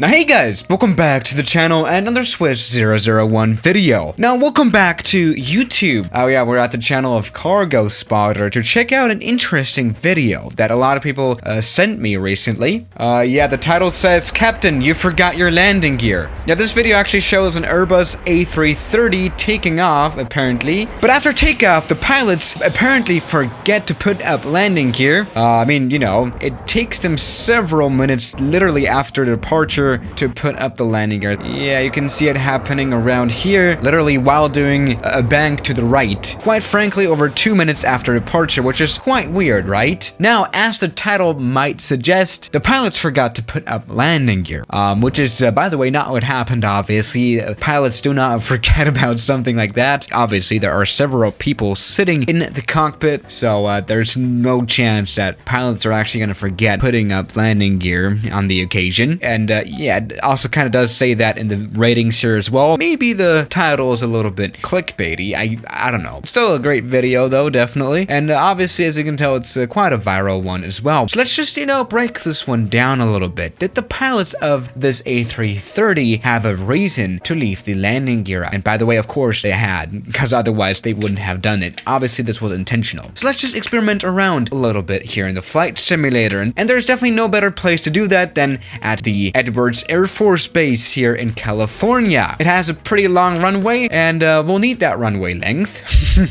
Now hey guys, welcome back to the channel and another Swiss 001 video. Now welcome back to YouTube. Oh yeah, we're at the channel of Cargo Spotter to check out an interesting video that a lot of people sent me recently. Yeah, the title says, Captain, you forgot your landing gear. Now this video actually shows an Airbus A330 taking off apparently, but after takeoff the pilots apparently forget to put up landing gear. I mean, you know, it takes them several minutes literally after departure to put up the landing gear. Yeah, you can see it happening around here, literally while doing a bank to the right. Quite frankly, over 2 minutes after departure, which is quite weird, right? Now, as the title might suggest, the pilots forgot to put up landing gear, which is, by the way, not what happened, obviously. Pilots do not forget about something like that. Obviously, there are several people sitting in the cockpit, so there's no chance that pilots are actually going to forget putting up landing gear on the occasion. And yeah, it also kind of does say that in the ratings here as well. Maybe the title is a little bit clickbaity. I don't know. Still a great video though, definitely. And obviously, as you can tell, it's quite a viral one as well. So let's just, you know, break this one down a little bit. Did the pilots of this A330 have a reason to leave the landing gear? And by the way, of course they had, because otherwise they wouldn't have done it. Obviously, this was intentional. So let's just experiment around a little bit here in the flight simulator. And there's definitely no better place to do that than at the Edwards Air Force Base here in California. It has a pretty long runway, and we'll need that runway length.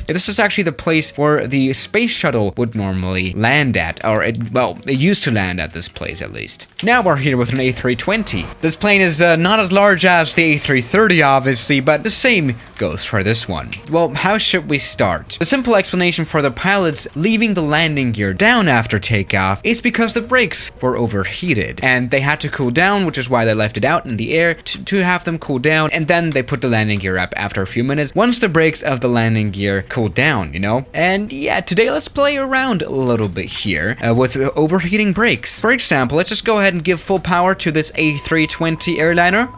This is actually the place where the space shuttle would normally land at, or it used to land at this place at least. Now we're here with an A320. This plane is not as large as the A330, obviously, but the same goes for this one. Well, how should we start? The simple explanation for the pilots leaving the landing gear down after takeoff is because the brakes were overheated, and they had to cool down, which is why they left it out in the air to have them cool down, and then they put the landing gear up after a few minutes once the brakes of the landing gear cooled down, you know? And yeah, today let's play around a little bit here with overheating brakes. For example, let's just go ahead and give full power to this A320 airliner.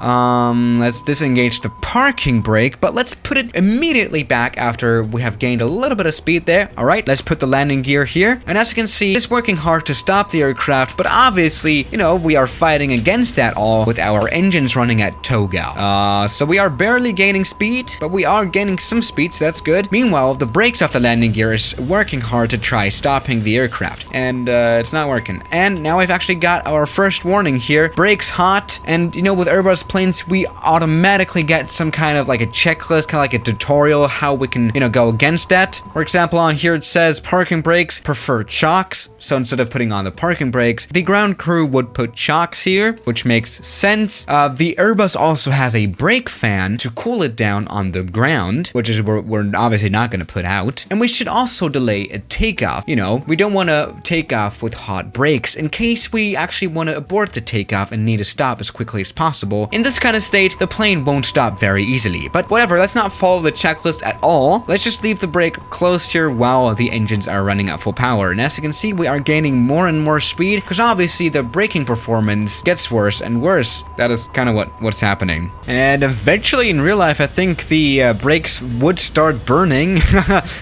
Let's disengage the parking brake, but let's put it immediately back after we have gained a little bit of speed there. All right, let's put the landing gear here, and as you can see, it's working hard to stop the aircraft, but obviously, you know, we are fighting against that all with our engines running at toga. So we are barely gaining speed, but we are gaining some speed, so that's good. Meanwhile, the brakes of the landing gear is working hard to try stopping the aircraft, and it's not working. And now we've actually got our first warning here. Brakes hot, and you know, with Airbus planes, we automatically get some kind of like a checklist, kind of like a tutorial how we can, you know, go against that. For example, on here it says parking brakes prefer chocks. So instead of putting on the parking brakes, the ground crew would put chocks here, which makes sense. The Airbus also has a brake fan to cool it down on the ground, which is we're obviously not going to put out. And we should also delay a takeoff. You know, we don't want to take off with hot brakes in case we actually want to abort the takeoff and need to stop as quickly as possible. In this kind of state, the plane won't stop very easily. But whatever, let's not follow the checklist at all. Let's just leave the brake closed here while the engines are running at full power. And as you can see, we are gaining more and more speed because obviously the braking performance gets worse and worse. That is kind of what's happening. And eventually in real life, I think the brakes would start burning,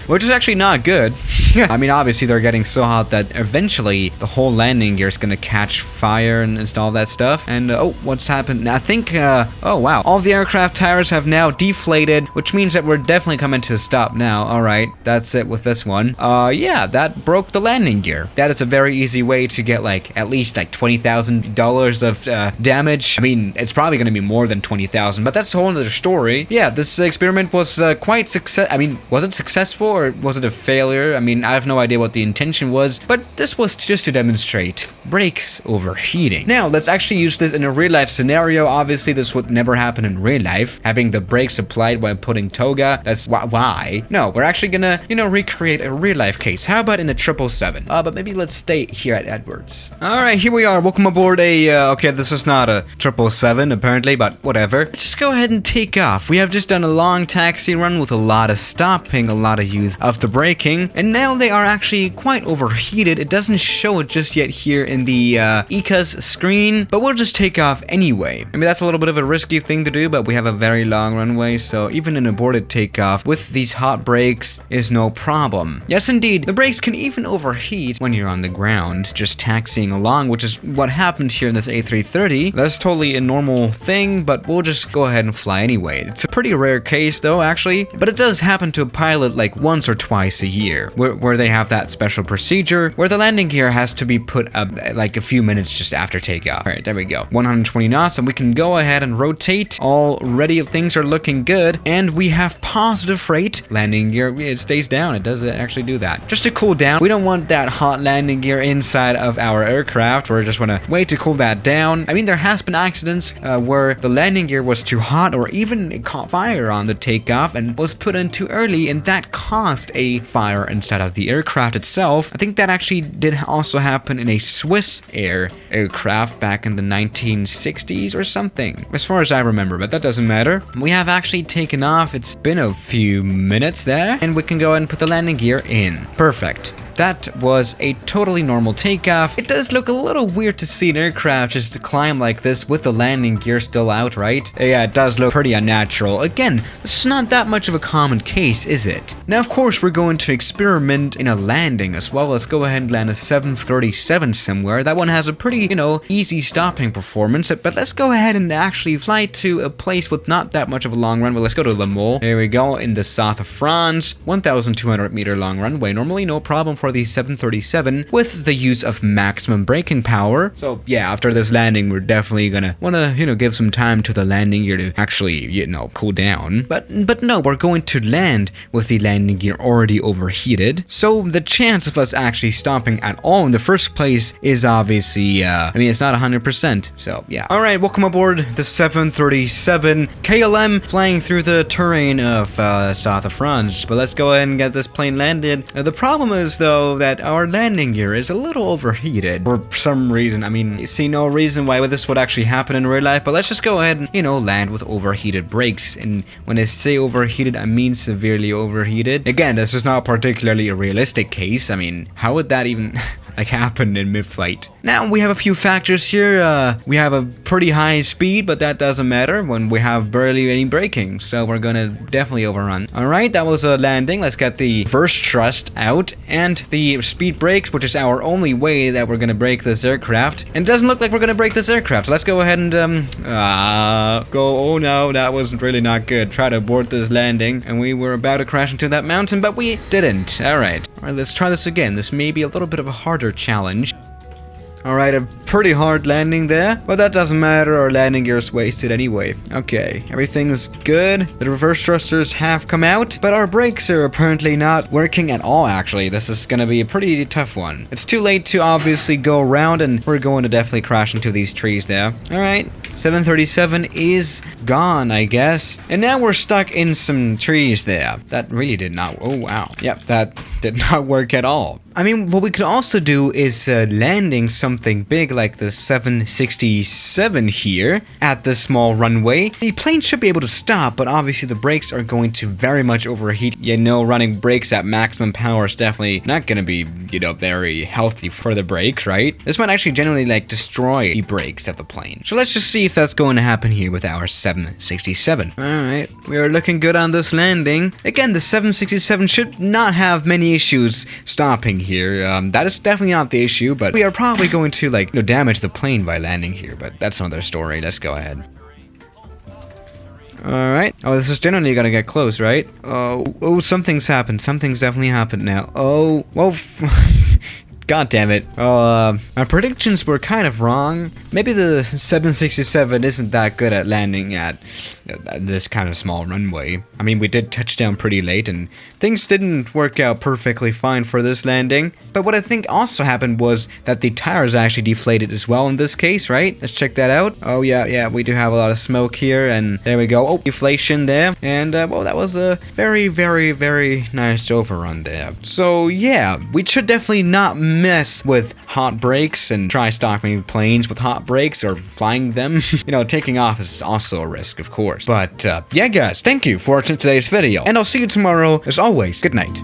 which is actually not good. I mean, obviously they're getting so hot that eventually the whole landing gear is going to catch fire and all that stuff. And oh, what's happened? I think, oh wow, all the aircraft tires have now deflated, which means that we're definitely coming to a stop now. All right, that's it with this one. Yeah, that broke the landing gear. That is a very easy way to get like at least like $20,000 of damage. I mean, it's probably going to be more than 20,000, but that's a whole other story. Yeah, this experiment was quite success. I mean, was it successful or was it a failure? I mean, I have no idea what the intention was, but this was just to demonstrate brakes overheating. Now, let's actually use this in a real life scenario. Obviously, this would never happen in real life. Having the brakes applied while putting toga, that's why. No, we're actually gonna, you know, recreate a real life case. How about in a 777? But maybe let's stay here at Edwards. All right, here we are. Welcome aboard a, okay, this is not a 777 apparently, but whatever. Let's just go ahead and take off. We have just done a long taxi run with a lot of stopping, a lot of use of the braking, and now they are actually quite overheated. It doesn't show it just yet here in the ECAS screen, but we'll just take off anyway. I mean, that's a little bit of a risky thing to do, but we have a very long runway, so even an aborted takeoff with these hot brakes is no problem. Yes, indeed, the brakes can even overheat when you're on the ground, just taxiing along, which is what happened here in this A330. early. That's totally a normal thing, but we'll just go ahead and fly anyway. It's a pretty rare case though, actually, but it does happen to a pilot like once or twice a year, where they have that special procedure where the landing gear has to be put up like a few minutes just after takeoff. All right, there we go. 120 knots, and we can go ahead and rotate. Already things are looking good, and we have positive rate. Landing gear, it stays down. It does actually do that. Just to cool down. We don't want that hot landing gear inside of our aircraft. We just want to wait to cool that down. I mean, there has been accidents where the landing gear was too hot, or even it caught fire on the takeoff and was put in too early, and that caused a fire inside of the aircraft itself. I think that actually did also happen in a Swiss aircraft back in the 1960s or something, as far as I remember, but that doesn't matter. We have actually taken off. It's been a few minutes there, and we can go ahead and put the landing gear in. Perfect. That was a totally normal takeoff. It does look a little weird to see an aircraft just climb like this with the landing gear still out, right? Yeah, it does look pretty unnatural. Again, this is not that much of a common case, is it? Now, of course, we're going to experiment in a landing as well. Let's go ahead and land a 737 somewhere. That one has a pretty, easy stopping performance, but let's go ahead and actually fly to a place with not that much of a long runway. Let's go to Le Mans. There we go, in the south of France. 1,200 meter long runway. Normally, no problem for the 737 with the use of maximum braking power. So yeah, after this landing, we're definitely gonna wanna, give some time to the landing gear to actually, cool down. But no, we're going to land with the landing gear already overheated. So the chance of us actually stopping at all in the first place is obviously, it's not 100%. So yeah. All right, welcome aboard the 737 KLM, flying through the terrain of south of France. But let's go ahead and get this plane landed. The problem is though that our landing gear is a little overheated for some reason. I mean, you see no reason why this would actually happen in real life, but let's just go ahead and, land with overheated brakes. And when I say overheated, I mean severely overheated. Again, this is not particularly a realistic case. I mean, how would that even happen in mid-flight? Now, we have a few factors here. We have a pretty high speed, but that doesn't matter when we have barely any braking, so we're gonna definitely overrun. All right, that was a landing. Let's get the first thrust out and the speed brakes, which is our only way that we're gonna brake this aircraft. And it doesn't look like we're gonna brake this aircraft, so let's go ahead and go. Oh no, that was really not good. Try to abort this landing, and we were about to crash into that mountain, but we didn't. All right, let's try this again. This may be a little bit of a harder challenge. Alright, a pretty hard landing there, but that doesn't matter, our landing gear is wasted anyway. Okay, everything's good. The reverse thrusters have come out, but our brakes are apparently not working at all, actually. This is gonna be a pretty tough one. It's too late to obviously go around, and we're going to definitely crash into these trees there. Alright, 737 is gone, I guess. And now we're stuck in some trees there. That really did not, oh wow. Yep, that did not work at all. I mean, what we could also do is landing something big like the 767 here at the small runway. The plane should be able to stop, but obviously the brakes are going to very much overheat. Running brakes at maximum power is definitely not going to be, very healthy for the brakes, right? This might actually generally destroy the brakes of the plane. So let's just see if that's going to happen here with our 767. All right, we are looking good on this landing. Again, the 767 should not have many issues stopping here. That is definitely not the issue, but we are probably going to damage the plane by landing here, but that's another story. Let's go ahead. Alright. Oh, this is generally gonna get close, right? Oh, something's happened. Something's definitely happened now. Oh, well, God damn it. My predictions were kind of wrong. Maybe the 767 isn't that good at landing at this kind of small runway. I mean, we did touch down pretty late, and things didn't work out perfectly fine for this landing. But what I think also happened was that the tires actually deflated as well in this case, right? Let's check that out. Oh, yeah, we do have a lot of smoke here, and there we go. Oh, deflation there. And, well, that was a very, very, very nice overrun there. So, yeah, we should definitely not mess with hot brakes and try stopping planes with hot brakes or flying them. Taking off is also a risk, of course. But, yeah, guys, thank you for watching today's video, and I'll see you tomorrow. As always, good night.